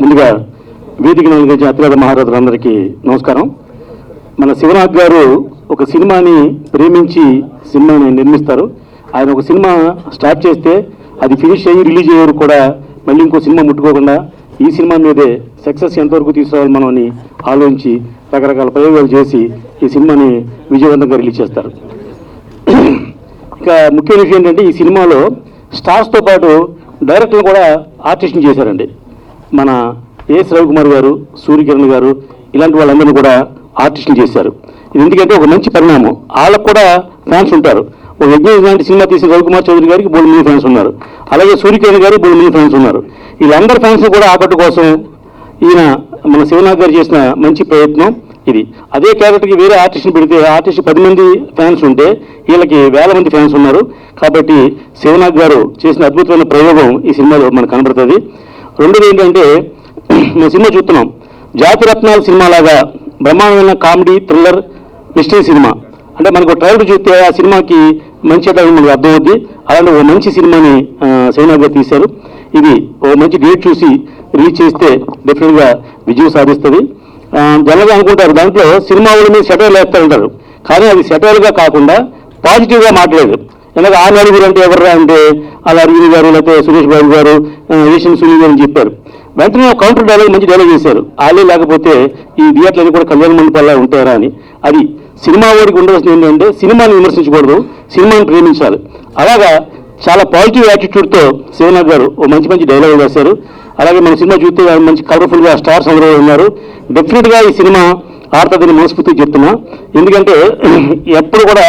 ముందుగా వేదికను అలంకరించే అతిరథ మహారథులందరికీ నమస్కారం. మన శివనాథ్ గారు ఒక సినిమాని ప్రేమించి సినిమాని నిర్మిస్తారు. ఆయన ఒక సినిమా స్టార్ట్ చేస్తే అది ఫినిష్ అయ్యి రిలీజ్ అయ్యేవారు కూడా మళ్ళీ ఇంకో సినిమా ముట్టుకోకుండా ఈ సినిమా మీదే సక్సెస్ ఎంతవరకు తీసుకురావాలి మనం అని ఆలోచించి రకరకాల ప్రయోగాలు చేసి ఈ సినిమాని విజయవంతంగా రిలీజ్ చేస్తారు. ఇక ముఖ్య విషయం ఏంటంటే ఈ సినిమాలో స్టార్స్తో పాటు డైరెక్టర్లు కూడా ఆర్టిస్ట్ని చేశారండి. మన ఏఎస్ రవికుమార్ గారు, సూర్యకిరణ్ గారు ఇలాంటి వాళ్ళందరినీ కూడా ఆర్టిస్ట్ని చేశారు. ఇది ఎందుకంటే ఒక మంచి పరిణామం. వాళ్ళకు కూడా ఫ్యాన్స్ ఉంటారు. ఒక యజ్ఞం లాంటి సినిమా తీసిన రవికుమార్ చౌదరి గారికి 3 మంది ఫ్యాన్స్ ఉన్నారు. అలాగే సూర్యకిరణ్ గారికి 3 మంది ఫ్యాన్స్ ఉన్నారు. వీళ్ళందరి ఫ్యాన్స్ కూడా ఆకట్టు కోసం ఈయన మన శివనాథ్ గారు చేసిన మంచి ప్రయత్నం ఇది. అదే క్యారెక్టర్కి వేరే ఆర్టిస్ట్ని పెడితే ఆర్టిస్ట్ 10 మంది ఫ్యాన్స్ ఉంటే వీళ్ళకి 1000 మంది ఫ్యాన్స్ ఉన్నారు. కాబట్టి శివనాథ్ గారు చేసిన అద్భుతమైన ప్రయోగం ఈ సినిమాలో మనకు కనబడుతుంది. రెండోది ఏంటంటే మేము సినిమా చూస్తున్నాం, జాతిరత్నాల సినిమా లాగా బ్రహ్మాండమైన కామెడీ థ్రిల్లర్ మిస్టరీ సినిమా. అంటే మనకు ట్రైలర్ చూస్తే ఆ సినిమాకి మంచి మనకు అర్థమవుద్ది. అలాంటి ఓ మంచి సినిమాని శివనాథ్ గారు తీశారు. ఇది ఓ మంచి డేట్ చూసి రిలీజ్ చేస్తే డెఫినెట్గా విజయం సాధిస్తుంది. జనరల్గా అనుకుంటారు దాంట్లో సినిమా వాళ్ళ మీద సెటైర్లు వేస్తారంటారు, కానీ అది సెటైర్గా కాకుండా పాజిటివ్గా మాట్లాడేది. ఎందుకంటే ఆ నలుగురు అంటే ఎవర్రా అంటే అలా అరవింద్ గారు లేకపోతే సురేష్ బాబు గారు, ఈషన్ సునీల్ గారు అని చెప్పారు. వెంటనే కౌంటర్ డైలాగ్ మంచి డైలాగ్ చేశారు. వాళ్ళే లేకపోతే ఈ థియేటర్లు కూడా కళ్యాణ మండపాల్లో ఉంటారా అని. అది సినిమా వాడికి ఉండవలసింది ఏంటంటే సినిమాని విమర్శించకూడదు, సినిమాని ప్రేమించాలి. అలాగా చాలా పాజిటివ్ యాటిట్యూడ్తో శివనాథ్ గారు ఓ మంచి మంచి డైలాగ్ వేశారు. అలాగే మన సినిమా చూస్తే మంచి కలర్ఫుల్గా స్టార్స్ అందరూ ఉన్నారు. డెఫినెట్గా ఈ సినిమా ఆడుతుందని మనస్ఫూర్తిగా చెప్తున్నా. ఎందుకంటే ఎప్పుడు కూడా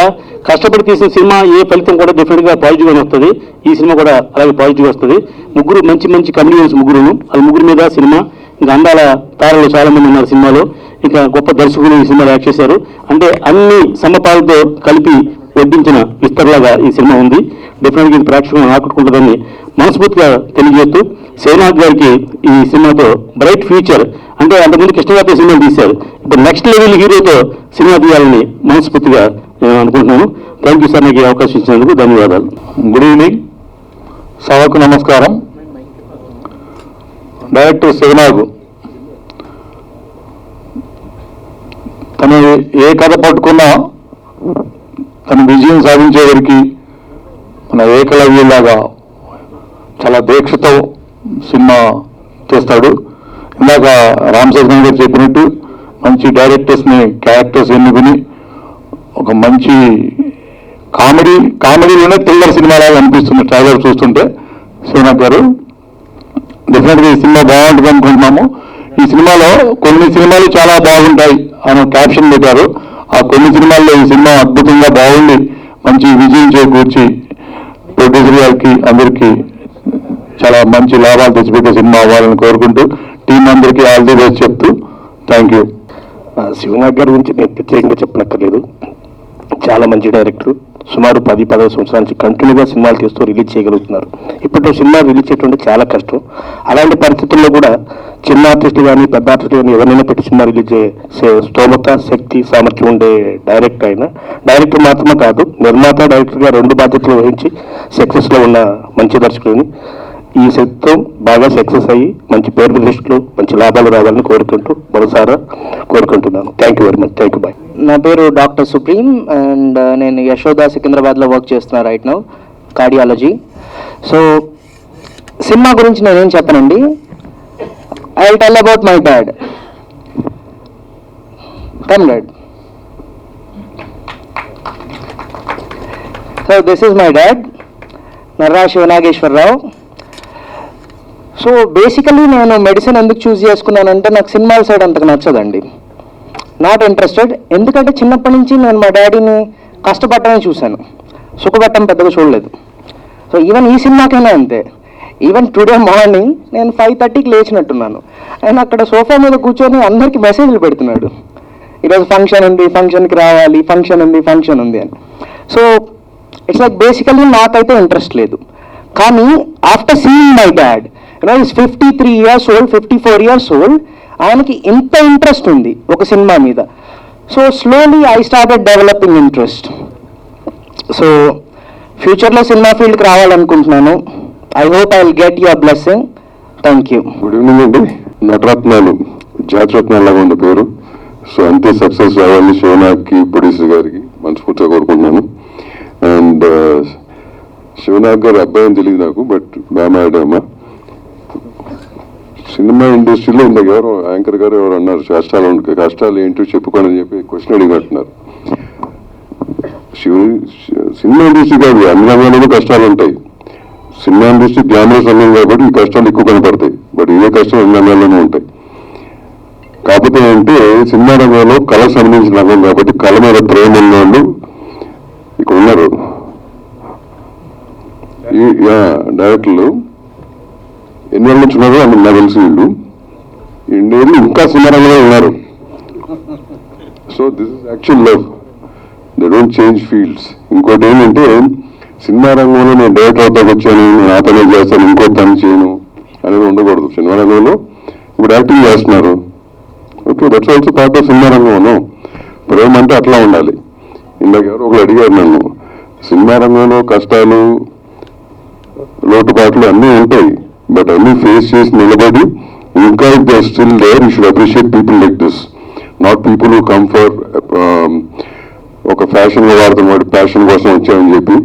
కష్టపడి తీసిన సినిమా ఏ ఫలితం కూడా డెఫినెట్గా పాజిటివ్గానే వస్తుంది. ఈ సినిమా కూడా అలాగే పాజిటివ్గా వస్తుంది. ముగ్గురు మంచి మంచి కమెడియన్స్ ముగ్గురును, అది ముగ్గురు మీద సినిమా. ఇంకా అందాల తారలు చాలా మంది ఉన్నారు సినిమాలో. ఇంకా గొప్ప దర్శకులు ఈ సినిమాలో యాక్ట్ చేశారు. అంటే అన్ని సమపాలతో కలిపి వడ్డించిన విస్తరలాగా ఈ సినిమా ఉంది. డెఫినెట్గా ఇది ప్రేక్షకులను ఆకట్టుకుంటుందని మనస్ఫూర్తిగా తెలియజేస్తూ శివనాథ్ గారికి ఈ సినిమాతో బ్రైట్ ఫ్యూచర్, అంటే అంతకుముందు కృష్ణగారితో సినిమాలు తీశారు, ఇప్పుడు నెక్స్ట్ లెవెల్ హీరోతో సినిమా తీయాలని మనస్ఫూర్తిగా నేను అనుకుంటున్నాను. థ్యాంక్ యూ సార్, నాకు ఈ అవకాశం ఇచ్చినందుకు ధన్యవాదాలు. గుడ్ ఈవినింగ్, సభకు నమస్కారం. డైరెక్టర్ శివనాథ్ తను ఏ కథ పట్టుకున్నా తను విజయం సాధించేవారికి మన ఏకలవ్యులాగా చాలా దీక్షతో సినిమా తీస్తాడు. ఇందాక రామ్ చరణ్ గారు చెప్పినట్టు మంచి డైరెక్టర్స్ని, క్యారెక్టర్స్ ఎన్నుకుని ఒక మంచి కామెడీలోనే థ్రిల్లర్ సినిమాలాగా అనిపిస్తుంది ట్రైలర్ చూస్తుంటే. శివనాథ్ గారు డెఫినెట్గా ఈ సినిమా బాగుంటుంది అనుకుంటున్నాము. ఈ సినిమాలో కొన్ని సినిమాలు చాలా బాగుంటాయి అని క్యాప్షన్ పెట్టారు. ఆ కొన్ని సినిమాల్లో ఈ సినిమా అద్భుతంగా బాగుండి మంచి విజయం చేకూర్చి ప్రొడ్యూసర్ గారికి అందరికీ చాలా మంచి లాభాలు తెచ్చిపెట్టే సినిమా అవ్వాలని కోరుకుంటూ టీం అందరికీ ఆల్ ది బెస్ట్ చెప్తూ థ్యాంక్ యూ. శివనాథ్ గారి గురించి నేను ప్రత్యేకంగా చెప్పనక్కర్లేదు. చాలా మంచి డైరెక్టర్. సుమారు 10-15 సంవత్సరాల నుంచి కంటిన్యూగా సినిమాలు తీస్తూ రిలీజ్ చేయగలుగుతున్నారు. ఇప్పట్లో సినిమా రిలీజ్ చేయడం చాలా కష్టం. అలాంటి పరిస్థితుల్లో కూడా చిన్న ఆర్టిస్టులు కానీ పెద్ద ఆర్టిస్టులు కానీ ఎవరైనా పెట్టి సినిమా రిలీజ్ చేసే స్తోమత, శక్తి, సామర్థ్యం ఉండే డైరెక్టర్ అయినా. డైరెక్టర్ మాత్రమే కాదు, నిర్మాత, డైరెక్టర్గా 2 బాధ్యతలు వహించి సక్సెస్లో ఉన్న మంచి దర్శకుడిని. ఈ శక్తితో బాగా సక్సెస్ అయ్యి మంచి పేరు ప్రతిష్టలు, మంచి లాభాలు రావాలని కోరుకుంటూ మరోసారి కోరుకుంటున్నాను. Thank you very much. Thank you. Bye. నా పేరు డాక్టర్ సుప్రీం అండ్ నేను యశోదా సికింద్రాబాద్లో వర్క్ చేస్తున్నా right now, cardiology. So cinema గురించి నేనేం చెప్పనండి. I will tell about my dad. Come dad. So this is my dad, Narra Siva Nageswara Rao. So basically నేను medicine ఎందుకు చూస్ చేసుకున్నానంటే నాకు సినిమాల సైడ్ అంతకు నచ్చదండి, నాట్ ఇంట్రెస్టెడ్. ఎందుకంటే చిన్నప్పటి నుంచి నేను మా డాడీని కష్టపడటమే చూశాను, సుఖపడటం పెద్దగా చూడలేదు. సో ఈవెన్ ఈ సినిమాకైనా అంతే. ఈవెన్ టుడే మార్నింగ్ నేను 5:30కి లేచినట్టున్నాను, ఆయన అక్కడ సోఫా మీద కూర్చొని అందరికీ మెసేజ్లు పెడుతున్నాడు, ఈరోజు ఫంక్షన్ ఉంది, ఫంక్షన్కి రావాలి, ఫంక్షన్ ఉంది అని. సో ఇట్స్ లైక్ బేసికలీ నాకైతే ఇంట్రెస్ట్ లేదు. కానీ after seeing my dad, is 53 years old, 54 years old, ఆయనకి ఇంత ఇంట్రెస్ట్ ఉంది ఒక సినిమా మీద. So slowly I started developing interest. So ఫ్యూచర్లో సినిమా ఫీల్డ్కి రావాలనుకుంటున్నాను. I hope I will get your blessing. Thank you. Good evening అండి. నటరత్నాలు జాతిరత్నాలాగా ఉంది పేరు. సో అంతే సక్సెస్ రావాలని శివనాగ్కి, ప్రొడ్యూసర్ గారికి మనస్ఫూర్తిగా కోరుకుంటున్నాను. అండ్ శివనాగ్ గారు అబ్బాయి అని తెలియదు నాకు, బట్ బాగా మాట్లాడామా. సినిమా ఇండస్ట్రీలో ఇందాక ఎవరో యాంకర్ గారు ఎవరు అన్నారు కష్టాలు ఏంటో చెప్పుకోండి అని చెప్పి క్వశ్చన్ అడిగినట్టున్నారు. సినిమా ఇండస్ట్రీ కాదు, అన్ని రంగాల్లోనూ కష్టాలు ఉంటాయి. సినిమా ఇండస్ట్రీ గ్లామరస్ రంగం కాబట్టి ఈ కష్టాలు ఎక్కువ కనపడతాయి, బట్ ఇవే కష్టాలు అన్ని రంగాల్లోనూ ఉంటాయి. కాకపోతే ఏంటంటే సినిమా రంగంలో కళకు సంబంధించిన రంగం కాబట్టి కళ మీద ప్రేమ ఉన్న వాళ్ళు ఇక్కడ ఉన్నారు. ఈ డైరెక్టర్లు ఎన్ని ఏళ్ళ నుంచి ఉన్నారో అని నాకు తెలిసి వీళ్ళు ఇండియన్లు ఇంకా సినిమా రంగంలో ఉన్నారు. So this is actual love, they don't change fields. ఇంకోటి ఏంటంటే సినిమా రంగంలో నేను డైరెక్టర్ అవుతాకు వచ్చాను, నేను ఆ పని చేస్తాను, ఇంకో పని చేయను అనేది ఉండకూడదు. సినిమా రంగంలో ఇప్పుడు యాక్టింగ్ చేస్తున్నారు, okay, that's also part of cinema రంగంలో. ప్రేమ అంటే అట్లా ఉండాలి. ఇందాక ఎవరు ఒకరు అడిగారు నన్ను, సినిమా రంగంలో కష్టాలు లోటుపాట్లు అన్నీ ఉంటాయి, బట్ అన్నీ ఫేస్ చేసి నిలబడి ఇంకా they still there, you should appreciate people like this, not people who come for ఒక ఫ్యాషన్గా వాడుతున్న ప్యాషన్ కోసం వచ్చామని చెప్పి.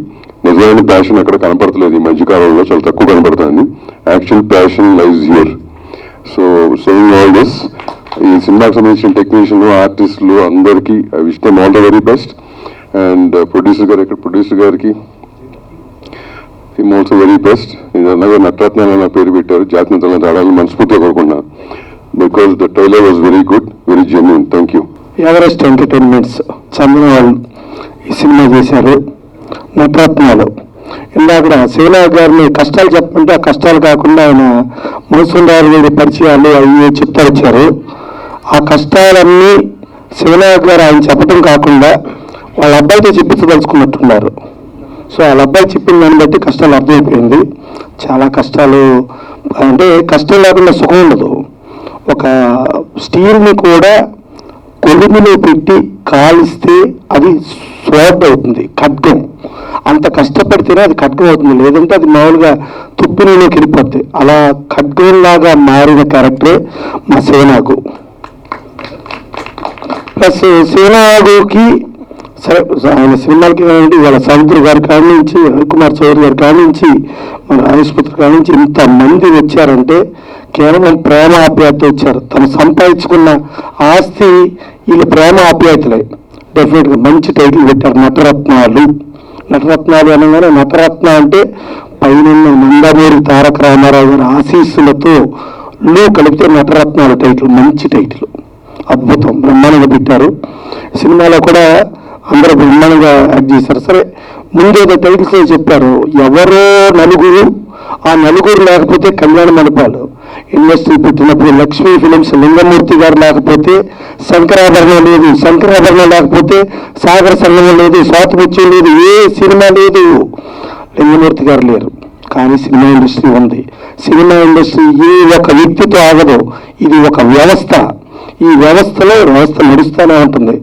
నిజమైన ప్యాషన్ ఎక్కడ కనపడతలేదు ఈ మధ్యకాలంలో, చాలా తక్కువ కనపడుతుంది. Actual passion lives here. So saying all this, ఈ సినిమాకి సంబంధించిన టెక్నీషియన్లు, ఆర్టిస్టులు అందరికీ I wish them all the very best. And producer గారికి హిమ్ ఆల్సో వెరీ బెస్ట్. ఇది అన్నగా నటరత్నాలు నా పేరు పెట్టారు, జాతిరత్నాలు ఆడాలని మనస్ఫూర్తిగా కోరుకున్నాను. Because the trailer was very good, very genuine. Thank you. Everest entertainments Chandra వాళ్ళు ఈ సినిమా చేశారు. నటరత్నాలు ఇందాక శివనాగ్ గారిని కష్టాలు చెప్పమంటే ఆ కష్టాలు కాకుండా ఆయన మోసందారు గారి పరిచయాలు అవి చెప్తా వచ్చారు. ఆ కష్టాలన్నీ శివనాగ్ గారు ఆయన చెప్పడం కాకుండా వాళ్ళ అబ్బాయితో చెప్పించదలుచుకున్నట్టున్నారు. సో వాళ్ళ అబ్బాయి చెప్పిన దాన్ని బట్టి కష్టాలు అర్థమైపోయింది. చాలా కష్టాలు అంటే కష్టం లేకుండా సుఖం ఉండదు. ఒక స్టీల్ని కూడా కొలిమిలో పెట్టి కాలిస్తే అది స్వాడ్ అవుతుంది, ఖడ్గం. అంత కష్టపడితేనే అది ఖడ్గం అవుతుంది, లేదంటే అది మామూలుగా తుప్పినీలోకి వెళ్ళిపోద్ది. అలా ఖడ్గంలాగా మారిన క్యారెక్టరే మా శివనాగు. ప్లస్ శివనాగుకి సరే ఆయన సినిమాలకి కానివ్వండి, వాళ్ళ సముద్ర గారి కాడి నుంచి, రవికుమార్ చౌదరి గారి కాడి నుంచి, మన ఆయుష్పత్రి కాడి నుంచి ఇంతమంది వచ్చారంటే కేవలం ప్రేమ ఆప్యాయత వచ్చారు. తను సంపాదించుకున్న ఆస్తి వీళ్ళు ప్రేమ ఆప్యాయతలే. డెఫినెట్గా మంచి టైటిల్ పెట్టారు, నటరత్నాలు. నటరత్నాలు అనగానే నటరత్న అంటే పైన నందమూరి తారక రామారావు గారి ఆశీస్సులతో కలిపితే నటరత్నాలు టైటిల్, మంచి టైటిల్, అద్భుతం, బ్రహ్మాండంగా పెట్టారు. సినిమాలో కూడా అందరూ బ్రహ్మాండంగా యాక్ట్ చేశారు. సరే ముందేదో టైటిల్స్ చెప్పారు, ఎవరో నలుగురు, ఆ నలుగురు లేకపోతే కళ్యాణ మండపాలు ఇండస్ట్రీ పెట్టినప్పుడు లక్ష్మీ ఫిలిమ్స్ లింగమూర్తి గారు లేకపోతే శంకరాభరణం లేదు, శంకరాభరణం లేకపోతే సాగర సంగమం లేదు, స్వాతిముత్యం లేదు, ఏ సినిమా లేదు, లింగమూర్తి గారు లేరు. కానీ సినిమా ఇండస్ట్రీ ఉంది. సినిమా ఇండస్ట్రీ ఏ ఒక వ్యక్తితో ఆగదు, ఇది ఒక వ్యవస్థ. ఈ వ్యవస్థ నడుస్తూనే ఉంటుంది.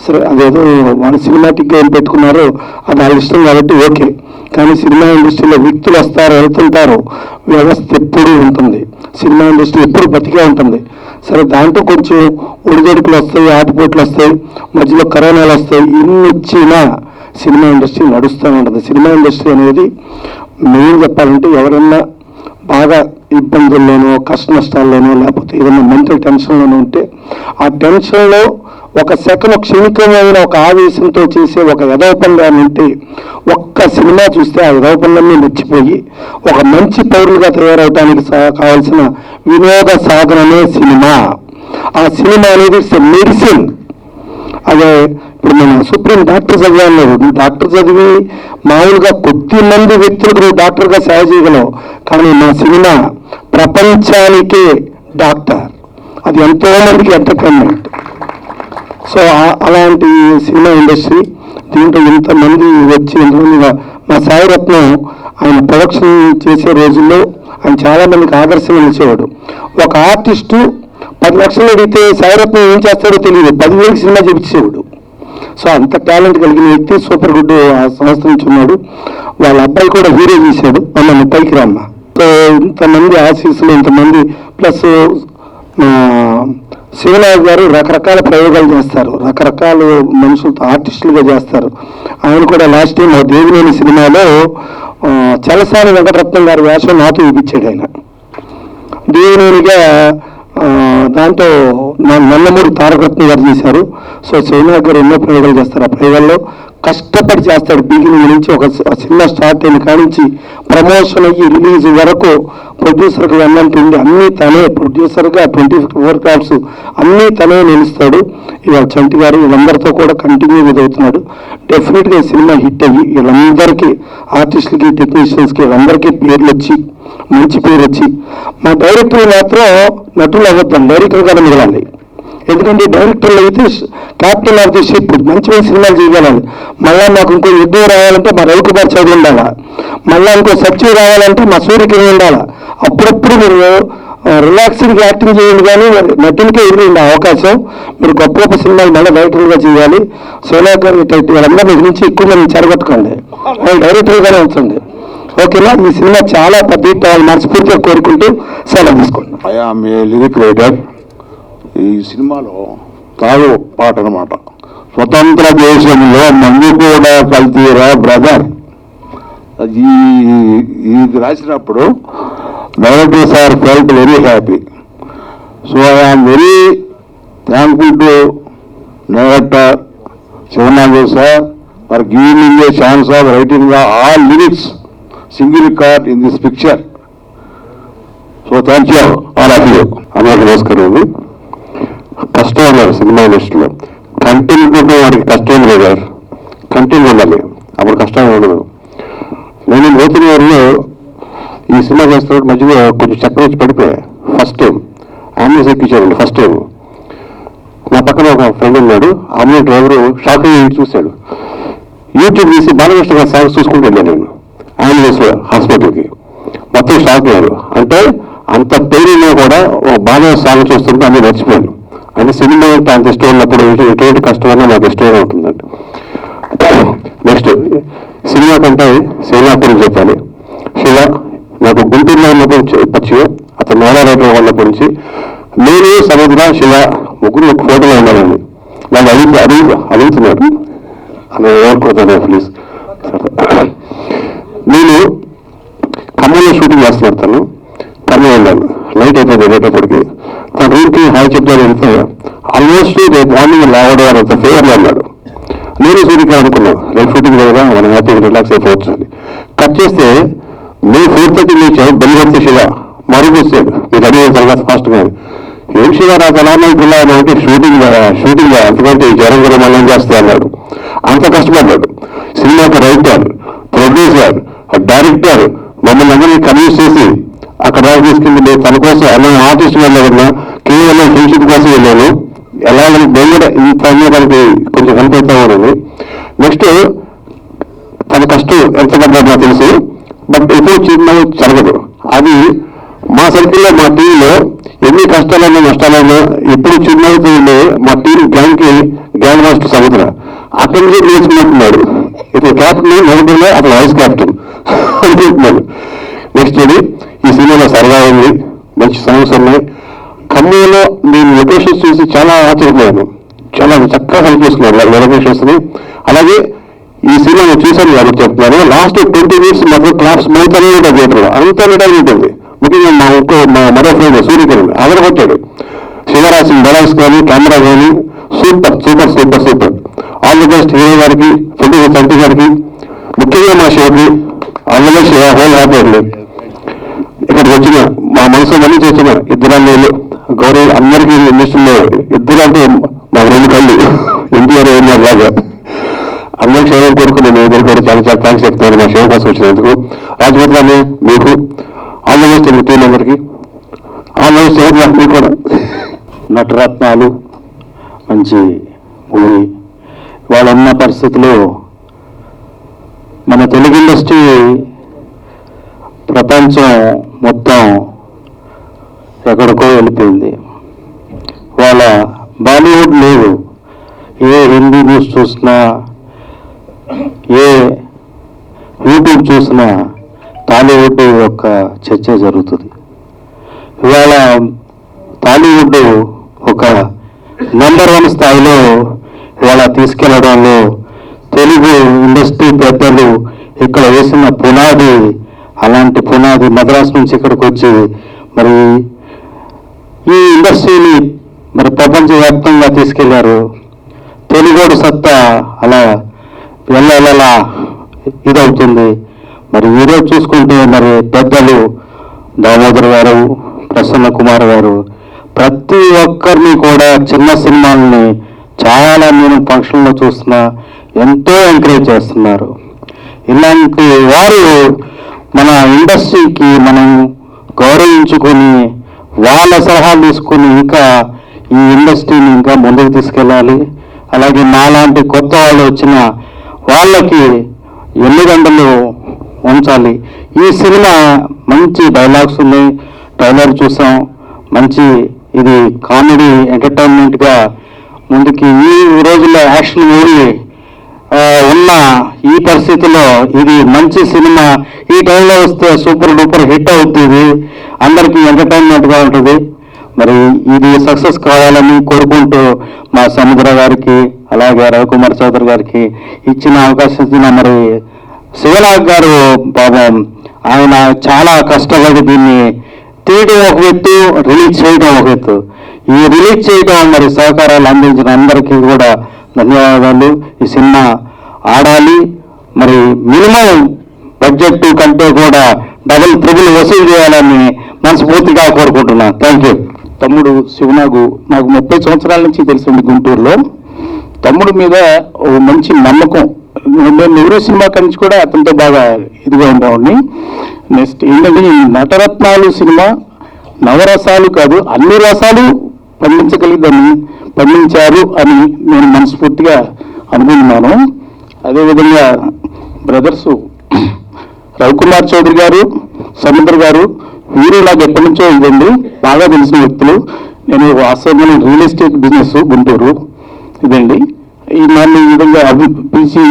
సరే అదేదో వాళ్ళు సినిమాటిక్గా ఏం పెట్టుకున్నారో అది వాళ్ళ ఇష్టం కాబట్టి ఓకే, కానీ సినిమా ఇండస్ట్రీలో వ్యక్తులు వస్తారు, వెళ్తుంటారు, వ్యవస్థ ఎప్పుడూ ఉంటుంది. సినిమా ఇండస్ట్రీ ఎప్పుడు బతికే ఉంటుంది. సరే దాంట్లో కొంచెం ఒడిదొడుకులు వస్తాయి, ఆటుపోట్లు వస్తాయి, మధ్యలో కరోనాలు వస్తాయి, ఇన్ని వచ్చినా సినిమా ఇండస్ట్రీ నడుస్తూనే ఉంటుంది. సినిమా ఇండస్ట్రీ అనేది మెయిన్ చెప్పాలంటే ఎవరన్నా బాగా ఇబ్బందుల్లోనో, కష్ట నష్టాల్లోనో, లేకపోతే ఏదైనా మెంటల్ టెన్షన్లోనో ఉంటే ఆ టెన్షన్లో ఒక సెకండ్ క్షణికమైన ఒక ఆవేశంతో చేసే ఒక యథోపంగా ఉంటే ఒక్క సినిమా చూస్తే ఆ యథోపంగాన్ని మర్చిపోయి ఒక మంచి పౌరులుగా తయారవడానికి కావాల్సిన వినోద సాధనమే సినిమా. ఆ సినిమా అనేది ఇట్స్ ఎ మెడిసిన్. అదే ఇప్పుడు మన సుప్రీం డాక్టర్ చదివాను, డాక్టర్ చదివి మామూలుగా కొద్ది మంది వ్యక్తులకు నువ్వు డాక్టర్గా సేవ చేయగలవు, కానీ మా సినిమా ప్రపంచానికే డాక్టర్, అది ఎంతో మందికి ఎంటర్టైన్మెంట్. సో అలాంటి సినిమా ఇండస్ట్రీ, దీంట్లో ఇంతమంది వచ్చి ఇంతమందిగా మా సాయిరత్నం ఆయన ప్రొడక్షన్ చేసే రోజుల్లో ఆయన చాలామందికి ఆదర్శంగా నిలిచేవాడు. ఒక ఆర్టిస్టు 10 లక్షలు అడిగితే సాయిరత్నం ఏం చేస్తాడో తెలియదు, 10,000 సినిమా చూపించేవాడు. సో అంత టాలెంట్ కలిగిన వ్యక్తి, సూపర్ గుడ్ ఆ సంస్థ నుంచి ఉన్నాడు. వాళ్ళ అబ్బాయి కూడా హీరో చేశాడు, అన్న పైకి రమ్మ. సో ఇంతమంది ఆశీస్సులు, ఇంతమంది ప్లస్ శివనాయక్ గారు రకరకాల ప్రయోగాలు చేస్తారు, రకరకాల మనుషులతో ఆర్టిస్టులుగా చేస్తారు. ఆయన కూడా లాస్ట్ టైం దేవినేని సినిమాలో చలసాని వెంకటరత్నం గారి వేషం నాతో చూపించాడు. ఆయన దేవినేనిగా దాంతో నల్లమూరి తారకరత్నం గారు చేశారు. సో శివనాయక్ గారు ఎన్నో ప్రయోగాలు చేస్తారు. ఆ ప్రయోగాల్లో కష్టపడి చేస్తాడు. బిగినింగ్ నుంచి ఒక సినిమా స్టార్ట్ అయిన కానించి ప్రమోషన్ అయ్యి రిలీజ్ వరకు ప్రొడ్యూసర్గా వెళ్ళంటుంది అన్నీ తనే, ప్రొడ్యూసర్గా 24 క్రాఫ్ట్స్ అన్నీ తనే నిలుస్తాడు. ఇవాళ చంటి గారు వీళ్ళందరితో కూడా కంటిన్యూ అవుతున్నాడు. డెఫినెట్గా ఈ సినిమా హిట్ అయ్యి వీళ్ళందరికీ ఆర్టిస్టులకి టెక్నీషియన్స్కి వీళ్ళందరికీ పేర్లు వచ్చి మంచి పేరు వచ్చి, మా డైరెక్టర్ మాత్రం నటులు అవ్వద్దాం, డైరెక్టర్గానే మిగలాలి. ఎందుకంటే డైరెక్టర్లు అయితే క్యాప్టెన్ ఆఫ్ ది షిప్ మంచి మంచి సినిమాలు చేయగలాలి. మళ్ళీ మాకు ఇంకో యుద్ధం రావాలంటే మా రవికుమార్ చౌదరి ఉండాలా, మళ్ళీ ఇంకో సత్యం రావాలంటే మా సూర్యకిరణ్ ఉండాలా. అప్పుడప్పుడు మీరు రిలాక్సింగ్ యాక్టింగ్ చేయండి, కానీ నటులకే ఇవ్వండి అవకాశం. మీరు గొప్ప గొప్ప సినిమాలు మళ్ళీ డైరెక్టర్గా చేయాలి. శివనాయక్ గారు వాళ్ళందరూ మీ నుంచి ఎక్కువ మంది చెరగొట్టుకోండి, వాళ్ళు డైరెక్టర్గానే ఉంచండి. ఓకేనా? ఈ సినిమా చాలా పెద్ద హిట్ అవ్వాలి మనస్ఫూర్తిగా కోరుకుంటూ సెలవు తీసుకోండి. I am a lyric writer. ఈ సినిమాలో తాగు పాట అనమాట, స్వతంత్ర దేశంలో మందు కూడా కల్తీరా బ్రదర్. ఇది రాసినప్పుడు director sir felt very happy. So I am very thankful to director Shivanath sir for giving me a chance of writing the all lyrics single cut in this picture. So thank you all of you. అందరికీ నమస్కారం అండి. కష్టం ఉన్నారు cinema ఇండస్ట్రీలో, content ఉంటే వాడికి కష్టం లేదు గారు, కంటెంట్ ఉండాలి, అప్పుడు కష్టం ఉండదు. నేను నూతన వారిలో ఈ సినిమా చేస్తున్నప్పుడు మధ్యలో కొంచెం చక్రం వచ్చి పడిపోయా. ఫస్ట్ టైం ఆంబులెన్స్ ఎక్కించారండి. ఫస్ట్ టైం నా పక్కన ఒక ఫ్రెండ్ ఉన్నాడు, ఆంబులెన్స్ డ్రైవరు షాక్ అయ్యి చూశాడు. యూట్యూబ్ తీసి బాలకృష్ణ గారి సాంగ్స్ చూసుకుంటూ వెళ్ళాను నేను ఆంబులెన్స్ హాస్పిటల్కి. మొత్తం షాక్ అయ్యారు. అంటే అంత పేరులో కూడా ఒక బాగా సాంగ్ చూస్తుంటే అన్నీ మర్చిపోయాను. అంటే సినిమా అంటే అంత ఇష్టం ఉన్నప్పుడు ఎటువంటి కష్టమైనా నాకు ఇష్టంగా ఉంటుందండి. నెక్స్ట్ సినిమా కంటే శివ గురించి చెప్పాలి. శివ నాకు గుంటూరులో ఉన్నప్పుడు పరిచయం, అతను నారా రైటర్ ఉన్నప్పటి నుంచి నేను సముద్ర శివ ముగ్గురు ఒక ఫోటోలో ఉన్నానండి. వాళ్ళు అడుగుతున్నారు అని ఏమనుకుంటాను ప్లీజ్. నేను ఖమ్మంలో షూటింగ్ చేస్తున్నాను, తను ఖమ్మం వెళ్ళాను. నైట్ అయిపోయింది వెళ్ళేటప్పటికి. తన రూమ్కి హాయ్ చెప్తాను వెళ్తే ఆల్మోస్ట్ రేపు మార్నింగ్ లేవడం అంత ఫేవర్లో అన్నాడు. నేను సూర్యకి అనుకున్నాను రేపు షూటింగ్ కదా మనం హ్యాపీగా రిలాక్స్ అయిపోవచ్చు అని. కట్ చేస్తే మే 4:30 లేచావు బెల్లి శివ మరుగు వచ్చాడు. మీరు అడిగిన తర్వాత ఫాస్ట్గా ఏం శివ నాకు ఎలా పిల్లాను అంటే షూటింగ్ అంతకంటే జ్వరం కూడా మళ్ళీ చేస్తా అన్నాడు. అంత కష్టపడ్డాడు. సినిమాకి రైటర్, ప్రొడ్యూసర్, డైరెక్టర్ మమ్మల్ని అందరినీ కన్విన్స్ చేసి అక్కడ తీసుకెళ్ళి తన కోసం అలా ఆర్టిస్ట్ వెళ్ళాలన్నా కేవలం ఫ్రెండ్షిప్ కోసం వెళ్ళాను. ఎలా బెంగళూరు ఇంత దానికి కొంచెం హెల్ప్ అవుతా ఉన్నది. నెక్స్ట్ తన కష్టం ఎంత పడ్డాడు నాకు తెలుసు, బట్ ఎప్పుడు చిన్నగా జరగదు. అది మా సర్కిల్లో మా టీంలో ఎన్ని కష్టాలైనా నష్టాలైనా ఎప్పుడు చిన్నవుతూ ఉండే మా టీం గ్యాంగ్ మాస్టర్ సముద్ర అక్కడి నుంచి నేర్చుకుంటున్నాడు. ఇప్పుడు క్యాప్టెన్ మొదటిలో అతను వైస్ క్యాప్టెన్ అనుకుంటున్నాడు. నెక్స్ట్ ఇది ఈ సినిమాలో సరదా ఉంది, మంచి సాంగ్స్ ఉన్నాయి. ఖమ్మంలో నేను లొకేషన్స్ చూసి చాలా ఆశ్చర్యపోయాను. చాలా చక్కగా హెల్ప్ చేసుకున్నాను లొకేషన్స్ని. అలాగే ఈ సినిమా నేను చూశాను కాబట్టి చెప్తున్నాను, లాస్ట్ 20 minutes మాత్రం క్లాప్స్ మౌతనే ఉంటుంది థియేటర్లో, అంత రిటైన్ ఉంటుంది. ముఖ్యంగా మా మరో ఫ్రెండ్ సూర్యకిరణ్ అదరగొట్టాడు. శివరాశి డైలాగ్స్ కానీ కెమెరా కానీ super super super super. All the best hero గారికి, ప్రొడ్యూసర్ సంటి గారికి, ముఖ్యంగా మా శివకి all the best whole happy అండి. ఇక్కడికి వచ్చిన మా మనసు మళ్ళీ చేసిన ఇద్దరు అన్నయ్యలు గౌరవ అందరికీ ఇండస్ట్రీలో ఇద్దరు అంటే మా రెండు కళ్ళు ఎన్టీఆర్ ఏఎన్ఆర్ లాగా అందరికి సేవ కొరకు నేను ఎదురు కూడా చాలా చాలా థ్యాంక్స్ చెప్తున్నాను మా సేవ కోసం వచ్చినందుకు. రాజమౌళి మీకు ఆల్ ది బెస్ట్ టీం అందరికీ ఆల్ ది బెస్ట్ మీకు కూడా. నటరత్నాలు మంచి మూవీ. వాళ్ళ ఉన్న పరిస్థితుల్లో మన తెలుగు ఇండస్ట్రీ ప్రపంచం మొత్తం ఎక్కడికో వెళ్ళిపోయింది. వాళ్ళ బాలీవుడ్ లేదు. ఏ హిందీ న్యూస్ చూసినా, ఏ యూట్యూబ్ చూసినా టాలీవుడ్ యొక్క చర్చ జరుగుతుంది. ఇవాళ టాలీవుడ్ ఒక నెంబర్ 1 స్థాయిలో ఇవాళ తీసుకెళ్లడంలో తెలుగు ఇండస్ట్రీ పెద్దలు ఇక్కడ వేసిన పునాది, అలాంటి పునాది మద్రాసు నుంచి ఇక్కడికి వచ్చి మరి ఈ ఇండస్ట్రీని మరి ప్రపంచవ్యాప్తంగా తీసుకెళ్లారు. తెలుగోడు సత్తా అలా వెళ్ళలా ఇదవుతుంది. మరి ఈరోజు చూసుకుంటే మరి పెద్దలు దామోదర్ గారు, ప్రసన్న కుమార్ గారు ప్రతి ఒక్కరిని కూడా చిన్న సినిమాలని చాలా నేను ఫంక్షన్లో చూస్తున్నా ఎంతో ఎంకరేజ్ చేస్తున్నారు. ఇలాంటి వారు మన ఇండస్ట్రీకి మనం గౌరవించుకొని వాళ్ళ సలహాలు తీసుకొని ఇంకా ఈ ఇండస్ట్రీని ఇంకా ముందుకు తీసుకెళ్ళాలి. అలాగే మాలాంటి కొత్త వాళ్ళు వచ్చిన వాళ్ళకి ఎన్ని గంటలు ఉంచాలి. ఈ సినిమా మంచి డైలాగ్స్ ఉన్నాయి, ట్రైలర్ చూసాం, మంచి ఇది కామెడీ ఎంటర్టైన్మెంట్గా ముందుకి ఈ రోజుల్లో యాక్షన్ మూవీ ఉన్న ఈ పరిస్థితిలో ఇది మంచి సినిమా. ఈ టైంలో వస్తే సూపర్ డూపర్ హిట్ అవుతుంది, అందరికీ ఎంటర్టైన్మెంట్గా ఉంటుంది. మరి ఇది సక్సెస్ కావాలని కోరుకుంటూ మా సముద్ర గారికి అలాగే రవికుమార్ చౌదరి గారికి ఇచ్చిన అవకాశం ఇచ్చిన మరి శివనాగ్ గారు పాపం ఆయన చాలా కష్టపడి దీన్ని తీయడం ఒక ఎత్తు, రిలీజ్ చేయడం ఒక ఎత్తు. ఈ రిలీజ్ చేయడం మరి సహకారాలు అందించిన అందరికీ కూడా ధన్యవాదాలు. ఈ సినిమా ఆడాలి, మరి మినిమం బడ్జెట్ కంటే కూడా డబుల్ ట్రిబుల్ వసూలు చేయాలని మనస్ఫూర్తిగా కోరుకుంటున్నాను. Thank you. తమ్ముడు శివనాగు నాకు 30 సంవత్సరాల నుంచి తెలిసింది గుంటూరులో. తమ్ముడు మీద ఓ మంచి నమ్మకం. నేను ఎవరో సినిమా నుంచి కూడా అతనితో బాగా ఇదిగా ఉండేవాడిని. నెక్స్ట్ ఏంటంటే ఈ నటరత్నాలు సినిమా నవరసాలు కాదు అన్ని రసాలు పండించారు అని నేను మనస్ఫూర్తిగా అనుకుంటున్నాను. అదేవిధంగా బ్రదర్స్ రవికుమార్ చౌదరి గారు, సముద్ర గారు వీరు నాకు ఎప్పటి నుంచో ఇదండి బాగా తెలిసిన వ్యక్తులు. నేను వాస్తవంగా రియల్ ఎస్టేట్ బిజినెస్ గుంటూరు ఇదండి. ఈ నన్ను ఈ విధంగా పిలిచి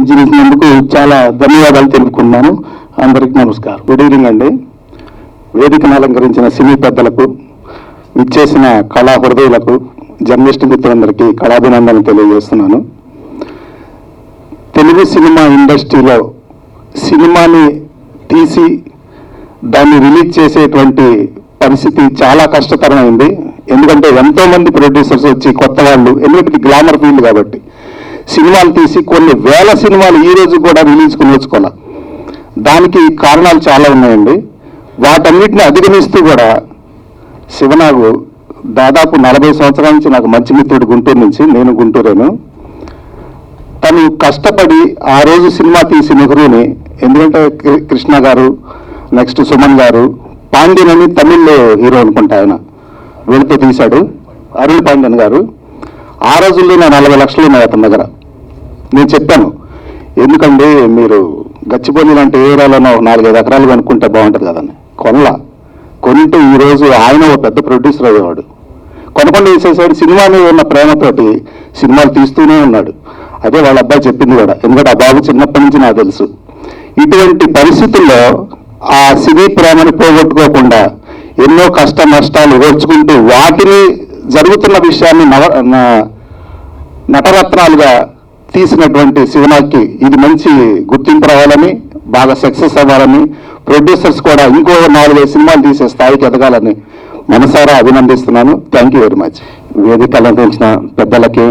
చేసినందుకు చాలా ధన్యవాదాలు తెలుపుకున్నాను. అందరికీ నమస్కారం. గుడ్ ఈవినింగ్ అండి. వేదికను అలంకరించిన సినీ పెద్దలకు, విచ్చేసిన కళా హృదయులకు, జర్నలిస్టు మిత్రులందరికీ కళాభినందనలు తెలియజేస్తున్నాను. తెలుగు సినిమా ఇండస్ట్రీలో సినిమాని తీసి దాన్ని రిలీజ్ చేసేటువంటి పరిస్థితి చాలా కష్టతరమైంది. ఎందుకంటే ఎంతోమంది ప్రొడ్యూసర్స్ వచ్చి కొత్త వాళ్ళు, ఎందుకంటే గ్లామర్ ఫీల్డ్ కాబట్టి సినిమాలు తీసి కొన్ని వేల సినిమాలు ఈ రోజు కూడా రిలీజ్కి నోచుకోవాలి. దానికి కారణాలు చాలా ఉన్నాయండి. వాటన్నిటిని అధిగమిస్తూ కూడా శివనాగు దాదాపు 40 సంవత్సరాల నుంచి నాకు మంచి మిత్రుడు గుంటూరు నుంచి, నేను గుంటూరేను. తను కష్టపడి ఆ రోజు సినిమా తీసి నెహ్రూని, ఎందుకంటే కృష్ణ గారు, నెక్స్ట్ సుమన్ గారు, పాండ్యన్ అని తమిళ్ హీరో అనుకుంటా ఆయన వీళ్ళతో తీశాడు, అరుణ్ పాండ్యన్ గారు. ఆ రోజుల్లో నా 40 లక్షలు ఉన్నాయి అతని దగ్గర. నేను చెప్పాను, ఎందుకండి మీరు గచ్చిబౌలి లాంటి ఏరియాలోనో 4-5 ఎకరాలు కొనుక్కుంటే బాగుంటుంది కదండి. కొంటే ఈరోజు ఆయన ఒక పెద్ద ప్రొడ్యూసర్ అయ్యేవాడు. కొనకుండా వేసేసాడు. సినిమా మీద ఉన్న ప్రేమతోటి సినిమాలు తీస్తూనే ఉన్నాడు. అదే వాళ్ళ అబ్బాయి చెప్పింది కూడా, ఎందుకంటే ఆ బాబు చిన్నప్పటి నుంచి నాకు తెలుసు. ఇటువంటి పరిస్థితుల్లో ఆ సినీ ప్రేమను పోగొట్టుకోకుండా ఎన్నో కష్ట నష్టాలు ఓర్చుకుంటూ వాటిని జరుగుతున్న విషయాన్ని నటరత్నాలుగా తీసినటువంటి శివనాగ్కి ఇది మంచి గుర్తింపు రావాలని, బాగా సక్సెస్ అవ్వాలని, ప్రొడ్యూసర్స్ కూడా ఇంకో 4-5 సినిమాలు తీసే స్థాయికి ఎదగాలని మనసారా అభినందిస్తున్నాను. Thank you very much. వేదిక అలంకరించిన పెద్దలకి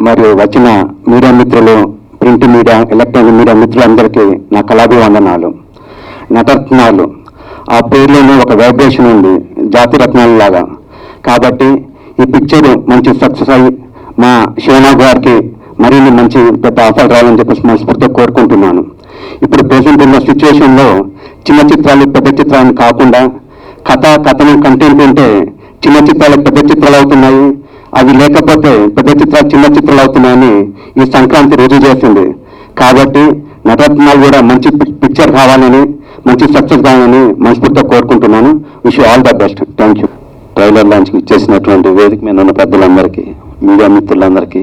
మరియు వచ్చిన మీడియా మిత్రులు, ప్రింట్ మీడియా, ఎలక్ట్రానిక్ మీడియా మిత్రులందరికీ నా కళాభివందనాలు. నటరత్నాలు ఆ పేర్లోనే ఒక వైబ్రేషన్ ఉంది, జాతి రత్నాల లాగా. కాబట్టి ఈ పిక్చర్ మంచి సక్సెస్ అయ్యి మా శివనాగ్ గారికి మరిన్ని మంచి పెద్ద ఆఫర్ రావాలని చెప్పేసి మనస్ఫూర్తిగా కోరుకుంటున్నాను. ఇప్పుడు ప్రెసెంట్ ఉన్న సిచ్యువేషన్లో చిన్న చిత్రాలు పెద్ద చిత్రాలను కాకుండా కథను కంటెంట్ ఉంటే చిన్న చిత్రాలు పెద్ద చిత్రాలు అవుతున్నాయి, అవి లేకపోతే పెద్ద చిత్రాలు చిన్న చిత్రాలు అవుతున్నాయని ఈ సంక్రాంతి రుజువు చేస్తుంది. కాబట్టి నటరత్నాలు కూడా మంచి పిక్చర్ కావాలని, మంచి సక్సెస్ కావాలని మనస్ఫూర్తిగా కోరుకుంటున్నాను. Wish all the best. Thank you. Trailer లాంచ్కి ఇచ్చేసినటువంటి వేదిక మీద ఉన్న పెద్దలందరికీ, మీడియా మిత్రులందరికీ,